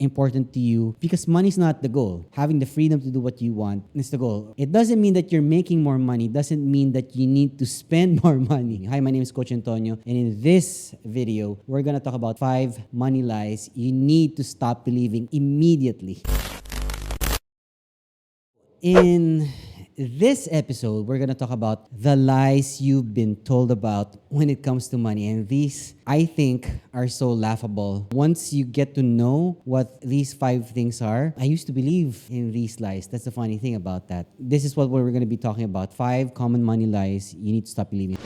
important to you, because money's not the goal. Having the freedom to do what you want is the goal. It doesn't mean that you're making more money, doesn't mean that you need to spend more money. Hi, my name is Coach Antonio, and in this video, we're gonna talk about 5 money lies you need to stop believing immediately. In this episode, we're going to talk about the lies you've been told about when it comes to money. And these, I think, are so laughable. Once you get to know what these 5 things are, I used to believe in these lies. That's the funny thing about that. This is what we're going to be talking about. 5 common money lies you need to stop believing.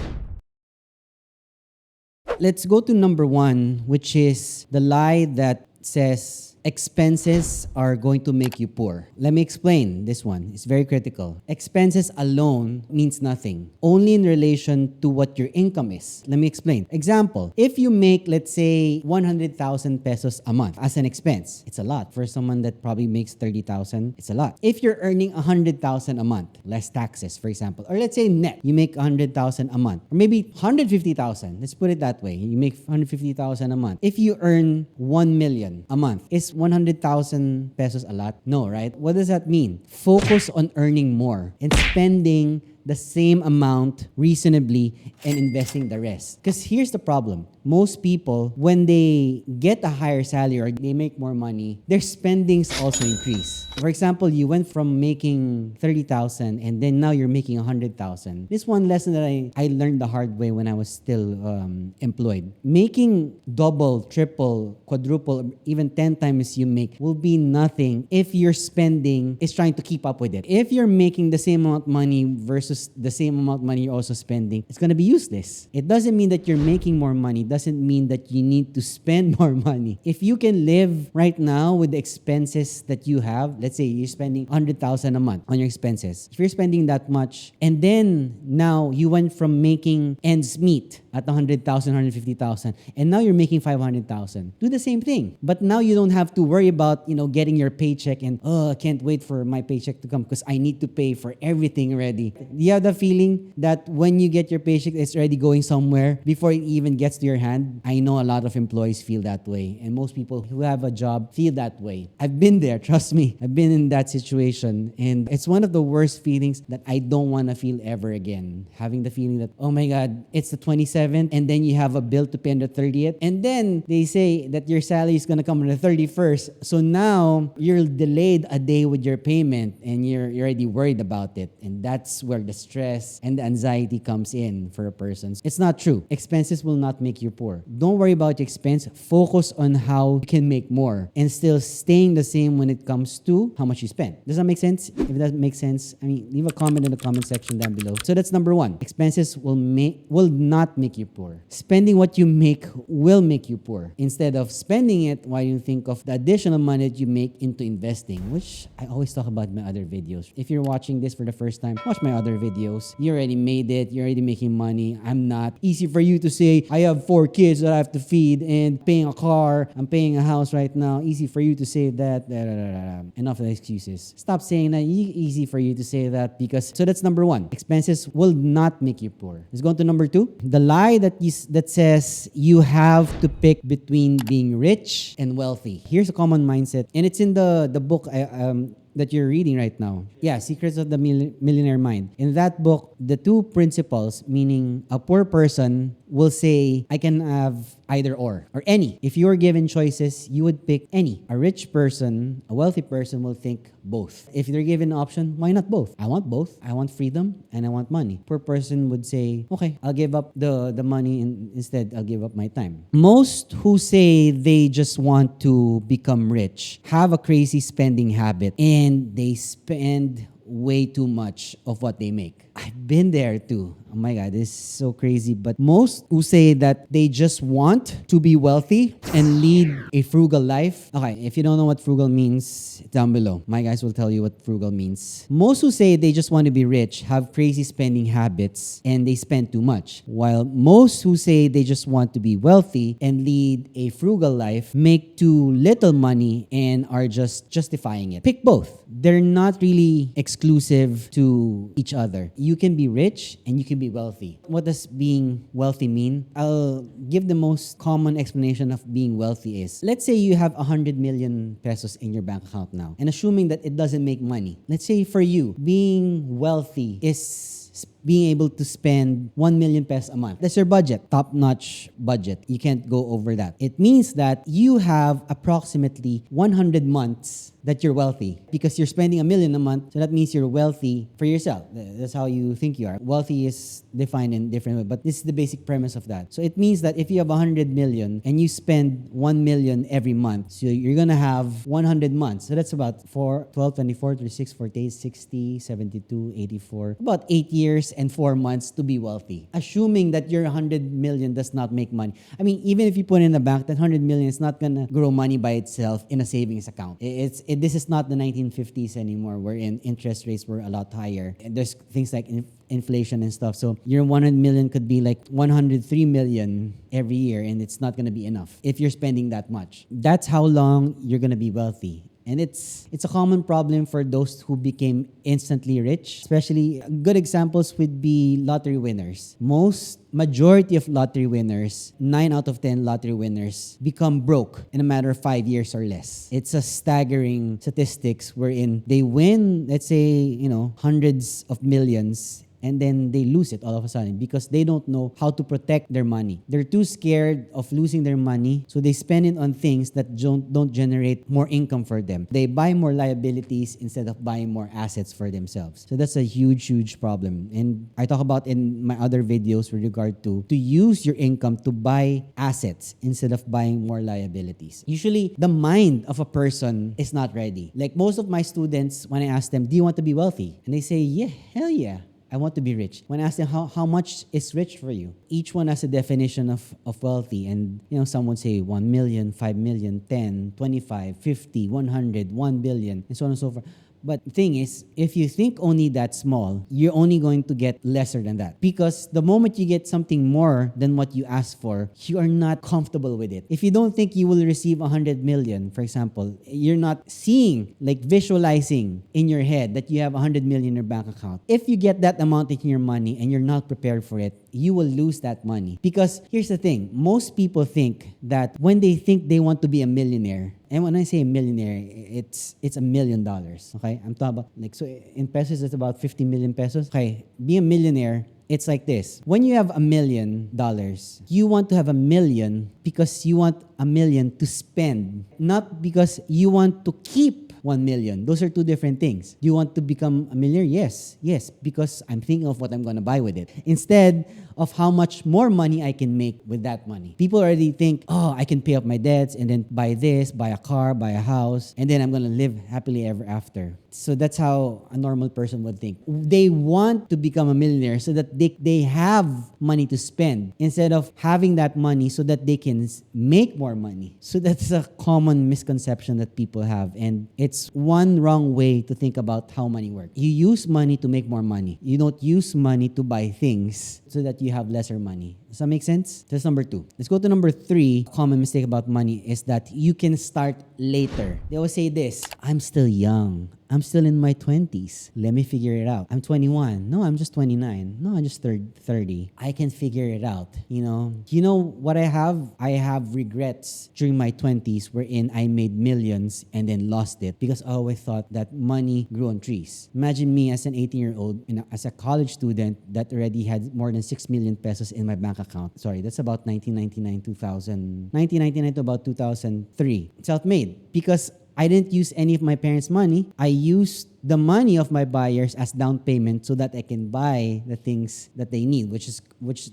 Let's go to number 1, which is the lie that says expenses are going to make you poor. Let me explain this one. It's very critical. Expenses alone means nothing, only in relation to what your income is. Let me explain. Example, if you make, let's say, 100,000 pesos a month as an expense, it's a lot. For someone that probably makes 30,000, it's a lot. If you're earning 100,000 a month, less taxes, for example, or let's say net, you make 100,000 a month, or maybe 150,000. Let's put it that way. You make 150,000 a month. If you earn 1 million a month, is 100,000 pesos a lot? No, right? What does that mean? Focus on earning more and spending the same amount reasonably and investing the rest. Because here's the problem. Most people, when they get a higher salary or they make more money, their spendings also increase. For example, you went from making 30,000 and then now you're making 100,000. This one lesson that I learned the hard way when I was still employed. Making double, triple, quadruple, even 10 times you make will be nothing if your spending is trying to keep up with it. If you're making the same amount of money versus the same amount of money you're also spending, it's going to be useless. It doesn't mean that you're making more money, doesn't mean that you need to spend more money. If you can live right now with the expenses that you have, let's say you're spending 100,000 a month on your expenses. If you're spending that much, and then now you went from making ends meet at 100,000, 150,000, and now you're making 500,000. Do the same thing. But now you don't have to worry about, getting your paycheck and, I can't wait for my paycheck to come because I need to pay for everything already. Do you have the feeling that when you get your paycheck, it's already going somewhere before it even gets to your hand? I know a lot of employees feel that way, and most people who have a job feel that way. I've been there, trust me. I've been in that situation, and it's one of the worst feelings that I don't want to feel ever again. Having the feeling that, oh my God, it's the 27th, and then you have a bill to pay on the 30th, and then they say that your salary is going to come on the 31st. So now you're delayed a day with your payment, and you're already worried about it, and that's where the stress and the anxiety comes in for a person. It's not true. Expenses will not make you poor. Don't worry about your expense. Focus on how you can make more and still staying the same when it comes to how much you spend. Does that make sense? If that makes sense, leave a comment in the comment section down below. So that's number 1. Expenses will not make you poor. Spending what you make will make you poor. Instead of spending it, why you think of the additional money that you make into investing, which I always talk about in my other videos. If you're watching this for the first time, watch my other videos. You already made it. You're already making money. I'm not. Easy for you to say, I have 4 kids that I have to feed and paying a car. I'm paying a house right now. Easy for you to say that. Enough of the excuses. Stop saying that. Easy for you to say that so that's number 1. Expenses will not make you poor. Let's go on to number 2. The lie that says you have to pick between being rich and wealthy. Here's a common mindset, and it's in the book that you're reading right now. Yeah, Secrets of the Millionaire Mind. In that book, the 2 principles, meaning a poor person will say, I can have either or any. If you were given choices, you would pick any. A rich person, a wealthy person will think both. If they're given an option, why not both? I want both. I want freedom and I want money. Poor person would say, okay, I'll give up the money and instead I'll give up my time. Most who say they just want to become rich have a crazy spending habit, and they spend way too much of what they make. I've been there too. Oh my God, this is so crazy. But most who say that they just want to be wealthy and lead a frugal life. Okay, if you don't know what frugal means, down below. My guys will tell you what frugal means. Most who say they just want to be rich have crazy spending habits and they spend too much. While most who say they just want to be wealthy and lead a frugal life make too little money and are just justifying it. Pick both. They're not really exclusive to each other. You can be rich and you can be be wealthy. What does being wealthy mean? I'll give the most common explanation of being wealthy is, let's say you have 100 million pesos in your bank account now, and assuming that it doesn't make money. Let's say for you, being wealthy is being able to spend 1 million pesos a month. That's your budget, top-notch budget. You can't go over that. It means that you have approximately 100 months that you're wealthy because you're spending 1 million a month. So that means you're wealthy for yourself. That's how you think you are. Wealthy is defined in different ways, but this is the basic premise of that. So it means that if you have 100 million and you spend 1 million every month, so you're gonna have 100 months. So that's about 4, 12, 24, 36, 48, 60, 72, 84. About 8 years and 4 months to be wealthy. Assuming that your 100 million does not make money. I mean, even if you put it in the bank, that 100 million is not gonna grow money by itself in a savings account. This is not the 1950s anymore, wherein interest rates were a lot higher. And there's things like inflation and stuff. So your 100 million could be like 103 million every year, and it's not gonna be enough if you're spending that much. That's how long you're gonna be wealthy. And it's a common problem for those who became instantly rich. Especially good examples would be lottery winners. Majority of lottery winners, 9 out of 10 lottery winners, become broke in a matter of 5 years or less. It's a staggering statistics wherein they win, let's say, hundreds of millions, and then they lose it all of a sudden because they don't know how to protect their money. They're too scared of losing their money, so they spend it on things that don't generate more income for them. They buy more liabilities instead of buying more assets for themselves. So that's a huge, huge problem. And I talk about in my other videos with regard to use your income to buy assets instead of buying more liabilities. Usually, the mind of a person is not ready. Like most of my students, when I ask them, do you want to be wealthy? And they say, yeah, hell yeah. I want to be rich. When I ask them how much is rich for you, each one has a definition of wealthy. And some would say 1 million, 5 million, 10, 25, 50, 100, 1 billion, and so on and so forth. But the thing is, if you think only that small, you're only going to get lesser than that. Because the moment you get something more than what you asked for, you are not comfortable with it. If you don't think you will receive 100 million, for example, you're not seeing, visualizing in your head that you have 100 million in your bank account. If you get that amount in your money and you're not prepared for it, you will lose that money. Because here's the thing, most people think that when they think they want to be a millionaire, and when I say a millionaire, it's $1 million, okay? I'm talking about, so in pesos, it's about 50 million pesos. Okay, be a millionaire, it's like this. When you have $1 million, you want to have 1 million because you want 1 million to spend, not because you want to keep 1 million. Those are two different things. Do you want to become a millionaire? Yes, because I'm thinking of what I'm going to buy with it. Instead of how much more money I can make with that money. People already think, I can pay off my debts and then buy this, buy a car, buy a house, and then I'm going to live happily ever after. So that's how a normal person would think. They want to become a millionaire so that they have money to spend instead of having that money so that they can make more money. So that's a common misconception that people have, and it's one wrong way to think about how money works. You use money to make more money. You don't use money to buy things so that you have lesser money. Does that make sense? That's number 2. Let's go to number 3. Common mistake about money is that you can start later. They always say this, I'm still young. I'm still in my 20s. Let me figure it out. I'm 21. No, I'm just 29. No, I'm just 30. I can figure it out. You know what I have? I have regrets during my 20s wherein I made millions and then lost it because I always thought that money grew on trees. Imagine me as an 18-year-old, as a college student that already had more than 6 million pesos in my bank account. Sorry, that's about 1999 to about 2003. Self-made because I didn't use any of my parents' money. I used the money of my buyers as down payment so that I can buy the things that they need, which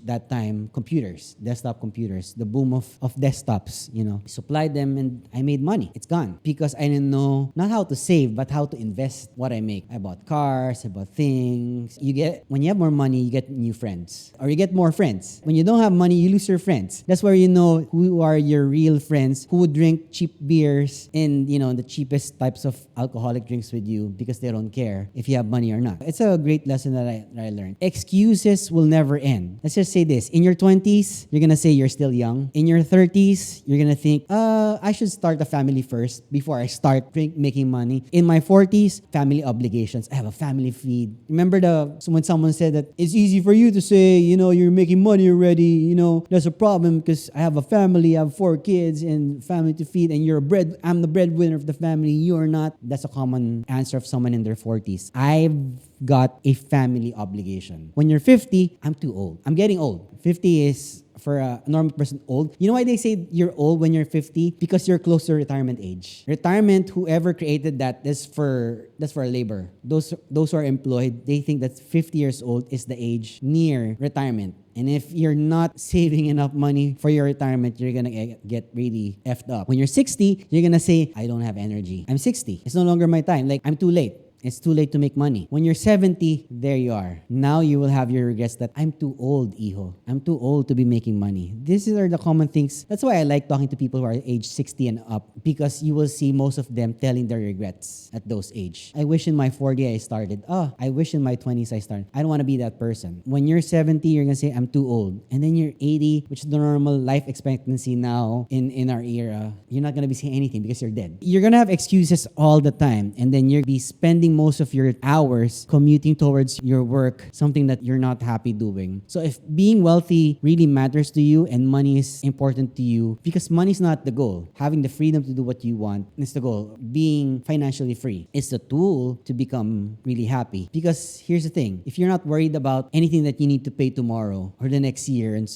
that time, computers, desktop computers, the boom of desktops, supplied them and I made money. It's gone because I didn't know not how to save, but how to invest what I make. I bought cars, I bought things. When you have more money, you get new friends or you get more friends. When you don't have money, you lose your friends. That's where you know who are your real friends who would drink cheap beers and, the cheapest types of alcoholic drinks with you because they don't care if you have money or not. It's a great lesson that I learned. Excuses will never end. Let's just say this. In your 20s, you're gonna say you're still young. In your 30s, you're gonna think, I should start a family first before I start making money. In my 40s, family obligations. I have a family feed. Remember when someone said that it's easy for you to say, you're making money already, there's a problem because I have a family, I have 4 kids and family to feed, and I'm the breadwinner of the family, you're not. That's a common answer of someone in their 40s. I've got a family obligation. When you're 50, I'm too old. I'm getting old. 50 is, for a normal person, old. You know why they say you're old when you're 50? Because you're close to retirement age. Retirement, whoever created that's for labor. Those who are employed, they think that 50 years old is the age near retirement. And if you're not saving enough money for your retirement, you're gonna get really effed up. When you're 60, you're gonna say, I don't have energy. I'm 60. It's no longer my time. Like, I'm too late. It's too late to make money. When you're 70, there you are. Now you will have your regrets that I'm too old, hijo. I'm too old to be making money. These are the common things. That's why I like talking to people who are age 60 and up, because you will see most of them telling their regrets at those age. I wish in my 40 I started. I wish in my 20s I started. I don't want to be that person. When you're 70, you're going to say, I'm too old. And then you're 80, which is the normal life expectancy now in our era. You're not going to be saying anything because you're dead. You're going to have excuses all the time. And then you're be spending most of your hours commuting towards your work, something that you're not happy doing. So if being wealthy really matters to you and money is important to you, because money is not the goal. Having the freedom to do what you want is the goal. Being financially free is the tool to become really happy. Because here's the thing, if you're not worried about anything that you need to pay tomorrow or the next year and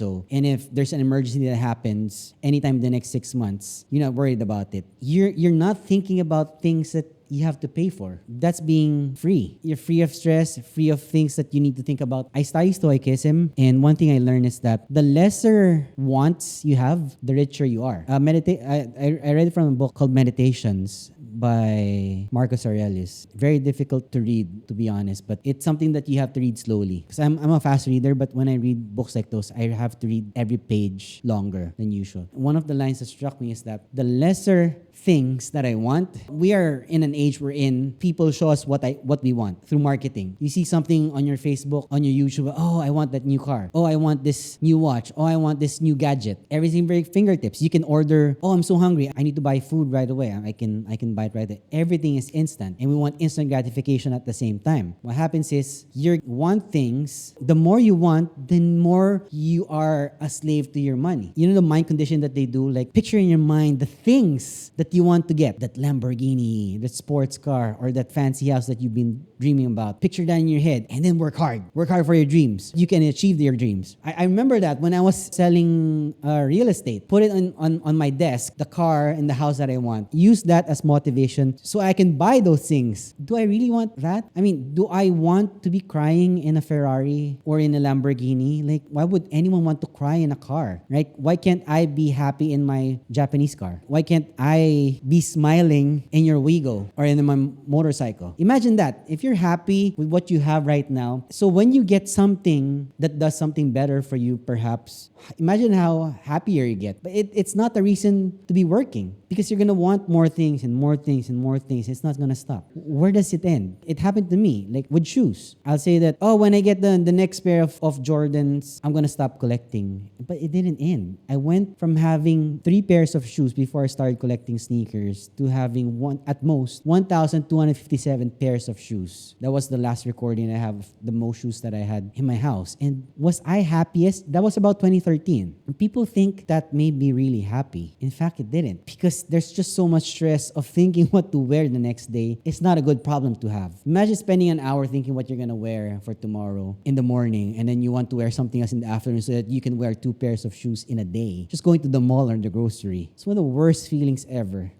if there's an emergency that happens anytime in the next 6 months, you're not worried about it. You're not thinking about things that you have to pay for. That's being free. You're free of stress, free of things that you need to think about. I study Stoicism, and one thing I learned is that the lesser wants you have, the richer you are. I read it from a book called Meditations by Marcus Aurelius. Very difficult to read, to be honest, but it's something that you have to read slowly. Because I'm a fast reader, but when I read books like those, I have to read every page longer than usual. One of the lines that struck me is that the lesser things that I want, we are in an age wherein people show us what we want through marketing. You see something on your Facebook, on your YouTube, I want that new car. I want this new watch. I want this new gadget. Everything very fingertips. You can order, I'm so hungry, I need to buy food right away. I can buy it right there. Everything is instant, and we want instant gratification at the same time. What happens is you want things. The more you want, the more you are a slave to your money. You know the mind condition that they do? Like, picture in your mind the things that you want to get. That Lamborghini, that sports car, or that fancy house that you've been dreaming about. Picture that in your head, and then work hard. Work hard for your dreams. You can achieve your dreams. I remember that when I was selling real estate. Put it on my desk, the car and the house that I want. Use that as motivation so I can buy those things. Do I really want that? I mean, do I want to be crying in a Ferrari or in a Lamborghini? Like, why would anyone want to cry in a car, right? Why can't I be happy in my Japanese car? Why can't I be smiling in your Wigo or in my motorcycle? Imagine that. If you're happy with what you have right now, so when you get something that does something better for you, perhaps, imagine how happier you get. But it's not a reason to be working, because you're going to want more things and more things and more things. It's not going to stop. Where does it end? It happened to me, like with shoes. I'll say that, when I get the next pair of Jordans, I'm going to stop collecting. But it didn't end. I went from having 3 pairs of shoes before I started collecting sneakers to having at most 1,257 pairs of shoes. That was the last recording I have of the most shoes that I had in my house. And was I happiest? That was about 2013. And people think that made me really happy. In fact, it didn't. Because there's just so much stress of thinking what to wear the next day. It's not a good problem to have. Imagine spending an hour thinking what you're going to wear for tomorrow in the morning, and then you want to wear something else in the afternoon so that you can wear 2 pairs of shoes in a day. Just going to the mall or the grocery. It's one of the worst feelings ever.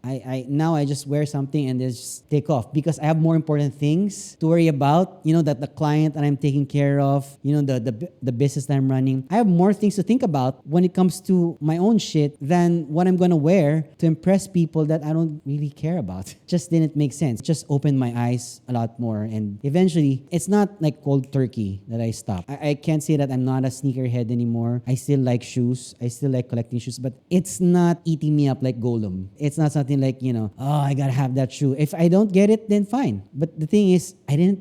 Now I just wear something and just take off because I have more important things to worry about. That the client that I'm taking care of, the business that I'm running. I have more things to think about when it comes to my own shit than what I'm going to wear to impress people that I don't really care about. Just didn't make sense. Just opened my eyes a lot more, and eventually it's not like cold turkey that I stopped. I can't say that I'm not a sneakerhead anymore. I still like shoes. I still like collecting shoes, but it's not eating me up like Gollum. It's not not something like, oh, I gotta have that shoe. If I don't get it, then fine. But the thing is,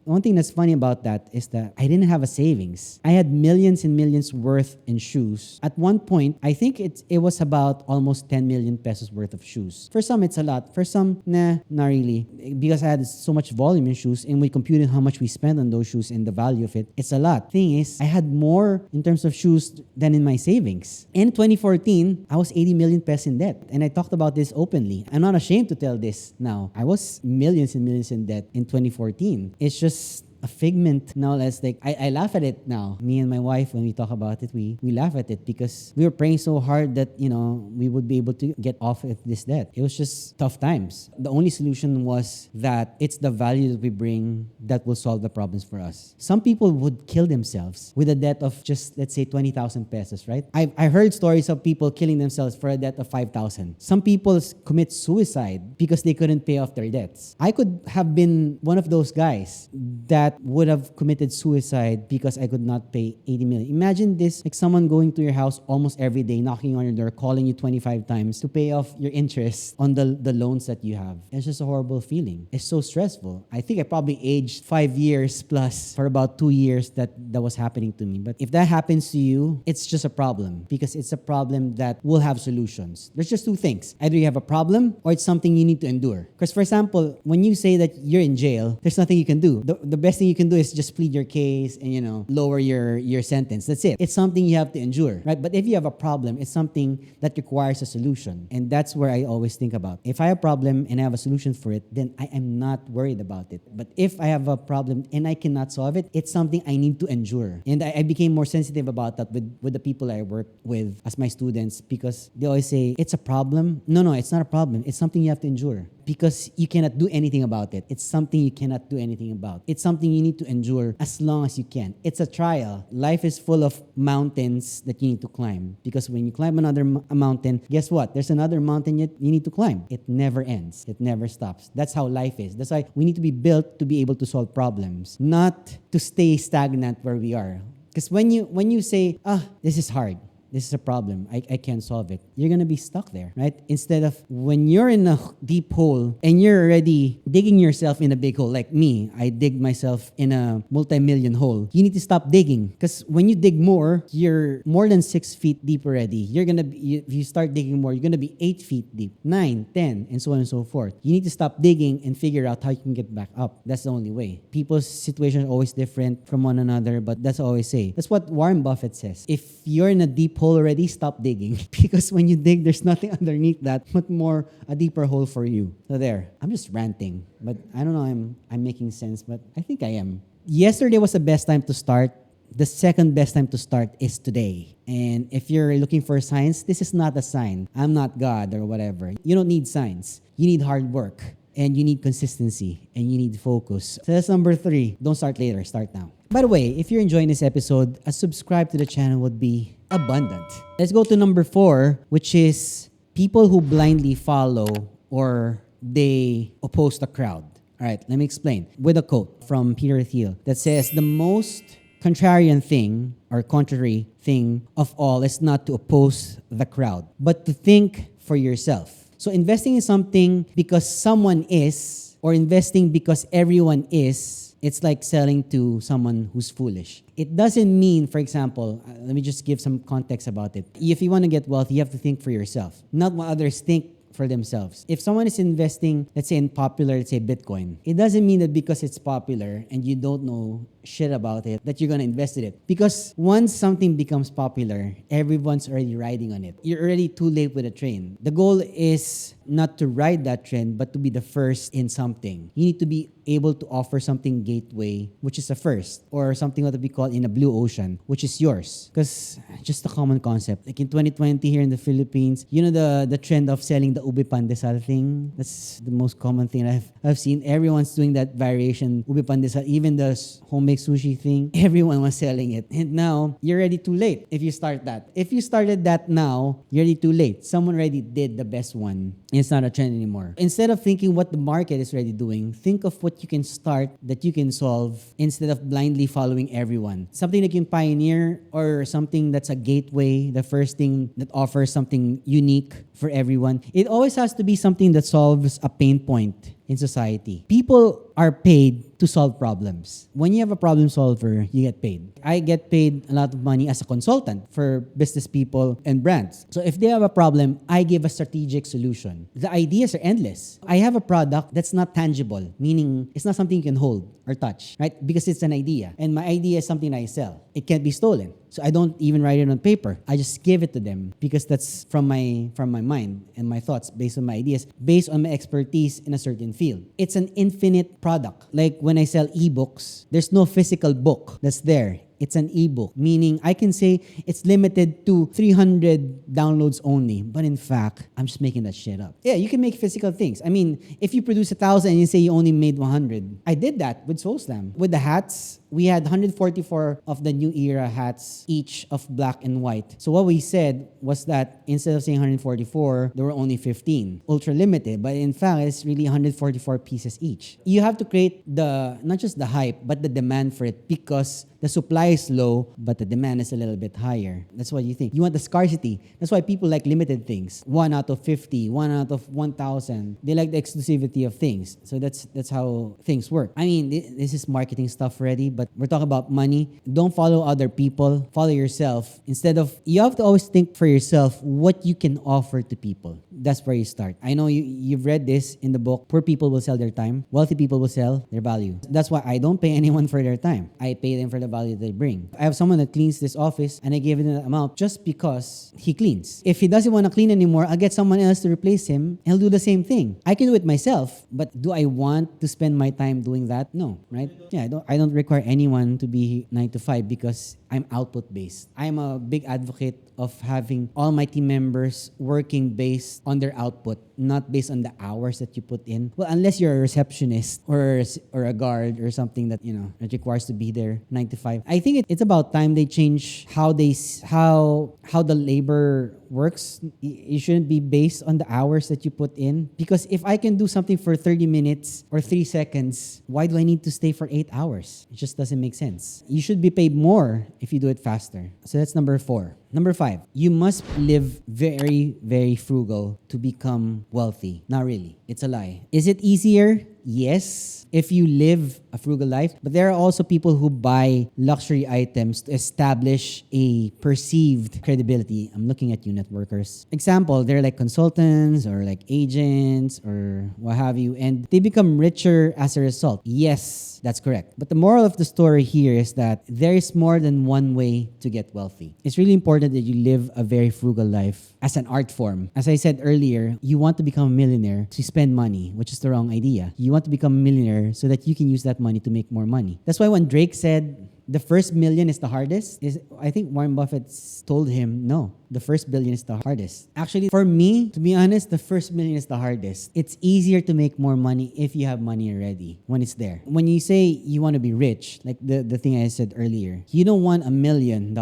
one thing that's funny about that is that I didn't have a savings. I had millions and millions worth in shoes. At one point, I think it was about almost 10 million pesos worth of shoes. For some, it's a lot. For some, nah, not really. Because I had so much volume in shoes, and we computed how much we spent on those shoes and the value of it, it's a lot. Thing is, I had more in terms of shoes than in my savings. In 2014, I was 80 million pesos in debt. And I talked about this openly. I'm not ashamed to tell this now. I was millions and millions in debt in 2014. It's just a figment now. That's like, I laugh at it now. Me and my wife, when we talk about it, we laugh at it because we were praying so hard that, we would be able to get off of this debt. It was just tough times. The only solution was that it's the value that we bring that will solve the problems for us. Some people would kill themselves with a debt of just, let's say, 20,000 pesos, right? I heard stories of people killing themselves for a debt of 5,000. Some people commit suicide because they couldn't pay off their debts. I could have been one of those guys that would have committed suicide because I could not pay 80 million. Imagine this, like someone going to your house almost every day, knocking on your door, calling you 25 times to pay off your interest on the loans that you have. It's just a horrible feeling. It's so stressful. I think I probably aged 5 years plus for about 2 years that was happening to me. But if that happens to you, it's just a problem because it's a problem that will have solutions. There's just two things. Either you have a problem or it's something you need to endure. Because for example, when you say that you're in jail, there's nothing you can do. The best thing you can do is just plead your case and, lower your sentence. That's it. It's something you have to endure, right? But if you have a problem, it's something that requires a solution. And that's where I always think about. If I have a problem and I have a solution for it, then I am not worried about it. But if I have a problem and I cannot solve it, it's something I need to endure. And I became more sensitive about that with the people I work with as my students because they always say, it's a problem. No, it's not a problem. It's something you have to endure because you cannot do anything about it. It's something you cannot do anything about. It's something you need to endure as long as you can. It's a trial. Life is full of mountains that you need to climb because when you climb another mountain, guess what? There's another mountain you need to climb. It never ends. It never stops. That's how life is. That's why we need to be built to be able to solve problems, not to stay stagnant where we are. Because when you say, this is hard, this is a problem, I can't solve it, you're going to be stuck there, right? Instead of when you're in a deep hole and you're already digging yourself in a big hole, like me, I dig myself in a multi-million hole. You need to stop digging because when you dig more, you're more than 6 feet deep already. If you start digging more, you're going to be 8 feet deep, 9, 10, and so on and so forth. You need to stop digging and figure out how you can get back up. That's the only way. People's situation is always different from one another, but that's what I always say. That's what Warren Buffett says. If you're in a deep hole already, stop digging because when you dig, there's nothing underneath that but more a deeper hole for you. So there, I'm just ranting, but I don't know, I'm making sense, but I think I am. Yesterday was the best time to start. The second best time to start is today. And if you're looking for signs, this is not a sign. I'm not God or whatever. You don't need signs. You need hard work. And you need consistency. And you need focus. So that's number 3. Don't start later. Start now. By the way, if you're enjoying this episode, a subscribe to the channel would be abundant. Let's go to number 4, which is people who blindly follow or they oppose the crowd. All right, let me explain. With a quote from Peter Thiel that says, the most contrarian thing or contrary thing of all is not to oppose the crowd, but to think for yourself. So investing in something because someone is, or investing because everyone is, it's like selling to someone who's foolish. It doesn't mean, for example, let me just give some context about it. If you want to get wealth, you have to think for yourself, not what others think for themselves. If someone is investing, let's say in popular, let's say Bitcoin, it doesn't mean that because it's popular and you don't know shit about it, that you're going to invest in it. Because once something becomes popular, everyone's already riding on it. You're already too late with the train. The goal is not to ride that trend, but to be the first in something. You need to be able to offer something gateway, which is a first, or something what we call in a blue ocean, which is yours. Because just a common concept. Like in 2020 here in the Philippines, you know the trend of selling the ube pandesal thing? That's the most common thing I've seen. Everyone's doing that variation, ube pandesal. Even the homemade pandemic sushi thing, everyone was selling it. And now, you're already too late if you start that. If you started that now, you're already too late. Someone already did the best one. It's not a trend anymore. Instead of thinking what the market is already doing, think of what you can start that you can solve instead of blindly following everyone. Something that you can pioneer or something that's a gateway, the first thing that offers something unique for everyone. It always has to be something that solves a pain point in society. People are paid to solve problems. When you have a problem solver, you get paid. I get paid a lot of money as a consultant for business people and brands. So if they have a problem, I give a strategic solution. The ideas are endless. I have a product that's not tangible, meaning it's not something you can hold or touch, right? Because it's an idea. And my idea is something I sell. It can't be stolen. So I don't even write it on paper. I just give it to them because that's from my mind and my thoughts based on my ideas, based on my expertise in a certain field. It's an infinite product. Like when I sell ebooks, there's no physical book that's there. It's an ebook, meaning I can say it's limited to 300 downloads only. But in fact, I'm just making that shit up. Yeah, you can make physical things. I mean, if you produce 1,000 and you say you only made 100, I did that with Soul Slam. With the hats, we had 144 of the new era hats, each of black and white. So what we said was that instead of saying 144, there were only 15. Ultra limited, but in fact, it's really 144 pieces each. You have to create not just the hype, but the demand for it because the supply is low, but the demand is a little bit higher. That's what you think. You want the scarcity. That's why people like limited things. 1 out of 50, 1 out of 1,000. They like the exclusivity of things. So that's how things work. I mean, this is marketing stuff already, but we're talking about money. Don't follow other people. Follow yourself. You have to always think for yourself what you can offer to people. That's where you start. I know you've read this in the book. Poor people will sell their time. Wealthy people will sell their value. That's why I don't pay anyone for their time. I pay them for the value they bring. I have someone that cleans this office and I give him an amount just because he cleans. If he doesn't want to clean anymore, I'll get someone else to replace him and he'll do the same thing. I can do it myself, but do I want to spend my time doing that? No, right? Yeah, I don't require anyone to be 9 to 5 because I'm output based. I'm a big advocate of having all my team members working based on their output, not based on the hours that you put in. Well, unless you're a receptionist or a guard or something that that requires to be there 9 to 5. I think it's about time they change how the labor works. It shouldn't be based on the hours that you put in, because if I can do something for 30 minutes or 3 seconds, why do I need to stay for 8 hours? It just doesn't make sense. You should be paid more if you do it faster. So that's number 4. Number 5, you must live very, very frugal to become wealthy. Not really. It's a lie. Is it easier? Yes, if you live a frugal life. But there are also people who buy luxury items to establish a perceived credibility. I'm looking at you, networkers. Example, they're like consultants or like agents or what have you, and they become richer as a result. Yes, that's correct. But the moral of the story here is that there is more than one way to get wealthy. It's really important that you live a very frugal life as an art form. As I said earlier, you want to become a millionaire to spend money, which is the wrong idea. You want to become a millionaire so that you can use that money to make more money. That's why when Drake said the first million is the hardest, I think Warren Buffett told him, no, the first billion is the hardest. Actually, for me, to be honest, the first million is the hardest. It's easier to make more money if you have money already, when it's there. When you say you want to be rich, like the thing I said earlier, you don't want $1 million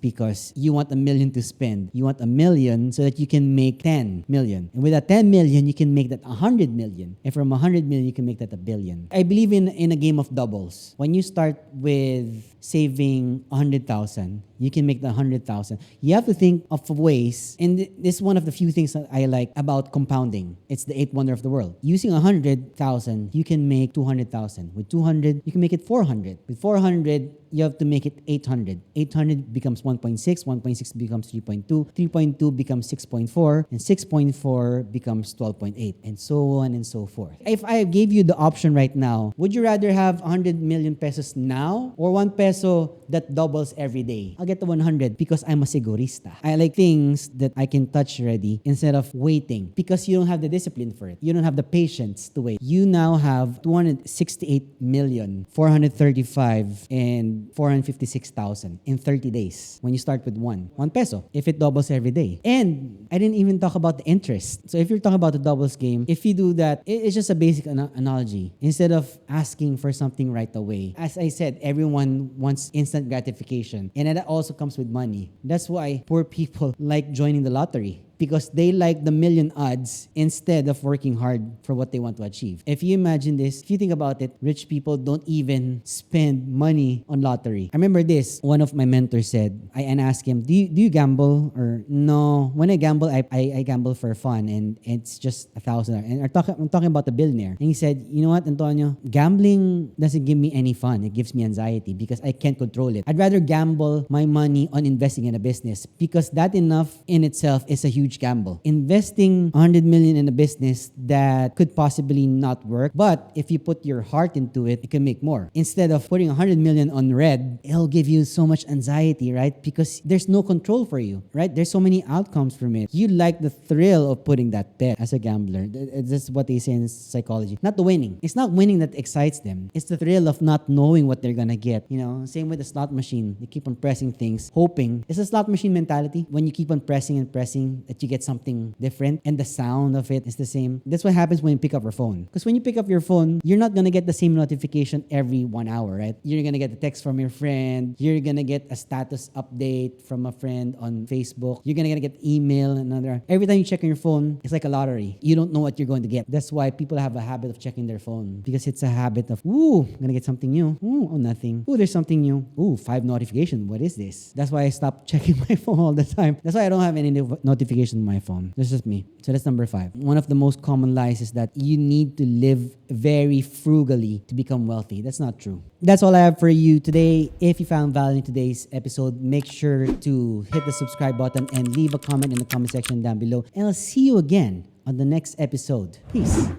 because you want $1 million to spend. You want $1 million so that you can make 10 million. And with that 10 million, you can make that 100 million. And from 100 million, you can make that $1 billion. I believe in a game of doubles. When you start with saving 100,000, you can make the 100,000. You have to think of ways, and this is one of the few things that I like about compounding. It's the 8th wonder of the world. Using 100,000, you can make 200,000. With 200, you can make it 400. With 400, you have to make it 800. 800 becomes 1.6, 1.6 becomes 3.2, 3.2 becomes 6.4, and 6.4 becomes 12.8, and so on and so forth. If I gave you the option right now, would you rather have 100 million pesos now or 1 1 peso that doubles every day. I'll get the 100 because I'm a segurista. I like things that I can touch already instead of waiting because you don't have the discipline for it. You don't have the patience to wait. You now have 268,435 and 456,000 in 30 days when you start with 1 peso if it doubles every day. And I didn't even talk about the interest. So if you're talking about the doubles game, if you do that, it's just a basic analogy. Instead of asking for something right away, as I said, everyone wants instant gratification, and that also comes with money. That's why poor people like joining the lottery, because they like the million odds instead of working hard for what they want to achieve. If you imagine this, if you think about it, rich people don't even spend money on lottery. I remember this, one of my mentors said, I asked him, do you gamble? Or no, when I gamble, I gamble for fun, and it's just $1,000. And I'm talking about the billionaire. And he said, you know what, Antonio, gambling doesn't give me any fun. It gives me anxiety because I can't control it. I'd rather gamble my money on investing in a business because that enough in itself is a huge gamble. Investing 100 million in a business that could possibly not work, but if you put your heart into it, it can make more. Instead of putting 100 million on red, it'll give you so much anxiety, right? Because there's no control for you, right? There's so many outcomes from it. You like the thrill of putting that bet as a gambler. That's what they say in psychology. Not the winning. It's not winning that excites them. It's the thrill of not knowing what they're gonna get. You know, same with the slot machine. They keep on pressing things, hoping. It's a slot machine mentality. When you keep on pressing and pressing, that you get something different, and the sound of it is the same. That's what happens when you pick up your phone. Because when you pick up your phone, you're not gonna get the same notification every 1 hour, right? You're gonna get a text from your friend. You're gonna get a status update from a friend on Facebook. You're gonna get email, another. Every time you check on your phone, it's like a lottery. You don't know what you're going to get. That's why people have a habit of checking their phone, because it's a habit of, ooh, I'm gonna get something new. Ooh, oh, nothing. Ooh, there's something new. Ooh, 5 notifications. What is this? That's why I stopped checking my phone all the time. That's why I don't have any notifications on my phone. That's just me. So that's number 5. One of the most common lies is that you need to live very frugally to become wealthy. That's not true. That's all I have for you today. If you found value in today's episode, make sure to hit the subscribe button and leave a comment in the comment section down below. And I'll see you again on the next episode. Peace.